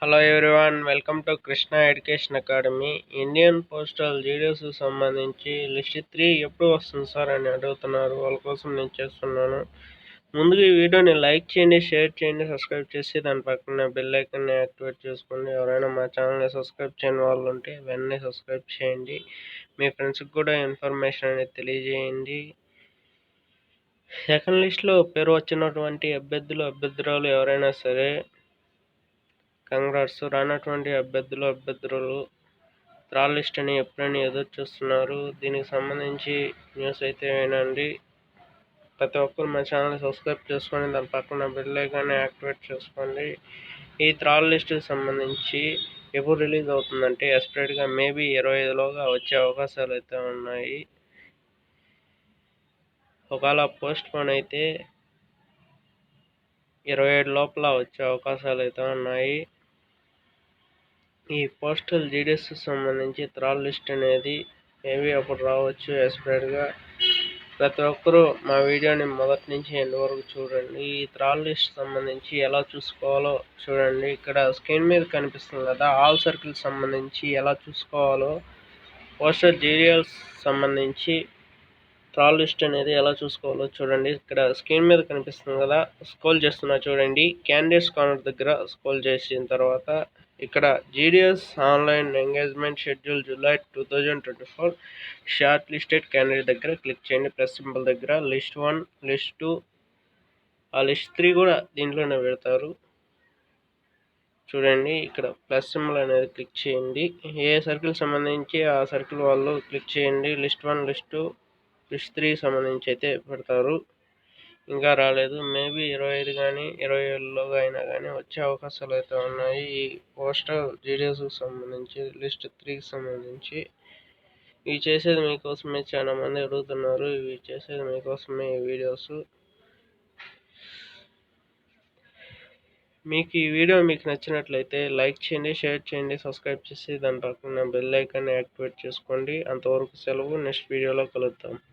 Hello everyone, welcome to Krishna education academy. Indian postal GDS సంబంధించి list 3 ఎప్పుడు వస్తుంది sir అని అడుగుతున్నారు. వాళ్ళ కోసం నేను చేస్తున్నాను. ముందుగా ఈ వీడియోని లైక్ చేయండి, షేర్ చేయండి, సబ్స్క్రైబ్ చేసి దాని పక్కన బెల్ ఐకాన్ని యాక్టివేట్ చేసుకోండి. ఎవరైనా మా ఛానల్ని సబ్స్క్రైబ్ చేయని వాళ్ళు ఉంటే వెంటనే సబ్స్క్రైబ్ చేయండి. మీ ఫ్రెండ్స్కి కూడా ఇన్ఫర్మేషన్ అనేది తెలియజేయండి. సెకండ్ లిస్ట్లో పేరు వచ్చినటువంటి అభ్యర్థురాలు ఎవరైనా సరే కంగ్రాట్స్. రానటువంటి అభ్యర్థులు త్రాల్ లిస్ట్ అని ఎప్పుడైనా ఎదురు చూస్తున్నారు. దీనికి సంబంధించి న్యూస్ అయితే వినండి. ప్రతి ఒక్కరు మా ఛానల్ సబ్స్క్రైబ్ చేసుకొని దాని పక్కన బెల్ ఐకాన్ యాక్టివేట్ చేసుకోండి. ఈ త్రాల్ లిస్ట్కి సంబంధించి ఎప్పుడు రిలీజ్ అవుతుందంటే ఎస్పెక్ట్గా మేబీ 25లోగా వచ్చే అవకాశాలు అయితే ఉన్నాయి. ఒకవేళ పోస్ట్ పోన్ అయితే 27 లోపల వచ్చే అవకాశాలు అయితే ఉన్నాయి. ఈ పోస్టల్ జీడిఎస్ సంబంధించి త్రాల్ లిస్ట్ అనేది మేబీ అప్పుడు రావచ్చు. ఎస్పెక్ట్గా ప్రతి ఒక్కరూ మా వీడియోని మొదటి నుంచి ఎండ్ వరకు చూడండి. ఈ త్రాల్ లిస్ట్ సంబంధించి ఎలా చూసుకోవాలో చూడండి. ఇక్కడ స్క్రీన్ మీద కనిపిస్తుంది కదా, ఆల్ సర్కిల్స్ సంబంధించి ఎలా చూసుకోవాలో, పోస్టల్ జీడిఎస్ సంబంధించి త్రాల్ లిస్ట్ అనేది ఎలా చూసుకోవాలో చూడండి. ఇక్కడ స్క్రీన్ మీద కనిపిస్తుంది కదా, స్క్రోల్ చేస్తున్నా చూడండి. క్యాండిడేట్స్ కార్నర్ దగ్గర స్క్రోల్ చేసిన తర్వాత ఇక్కడ GDS online engagement schedule July 2024 short listed candidate దగ్గర క్లిక్ చేయండి. ప్లస్ సింబల్ దగ్గర లిస్ట్ 1, లిస్ట్ 2, ఆ లిస్ట్ 3 కూడా దీంట్లోనే పెడతారు చూడండి. ఇక్కడ ప్లస్ సింబల్ అనేది క్లిక్ చేయండి. ఏ సర్కిల్ సంబంధించి ఆ సర్కిల్ వాళ్ళు క్లిక్ చేయండి. లిస్ట్ 1, లిస్ట్ 2, లిస్ట్ 3 సంబంధించి అయితే పెడతారు. ఇంకా రాలేదు. మేబీ 25 కానీ 27లోగా అయినా కానీ వచ్చే అవకాశాలు అయితే ఉన్నాయి. ఈ పోస్టల్ జీడిఎస్కి సంబంధించి లిస్ట్ 3కి సంబంధించి ఇవి చేసేది మీకోసమే. చాలా మంది అడుగుతున్నారు. ఇవి చేసేది మీకోసమే ఈ వీడియోస్. మీకు ఈ వీడియో మీకు నచ్చినట్లయితే లైక్ చేయండి, షేర్ చేయండి, సబ్స్క్రైబ్ చేసి దాని పక్కన బెల్ ఐకాన్ యాక్టివేట్ చేసుకోండి. అంతవరకు సెలవు. నెక్స్ట్ వీడియోలో కలుద్దాం.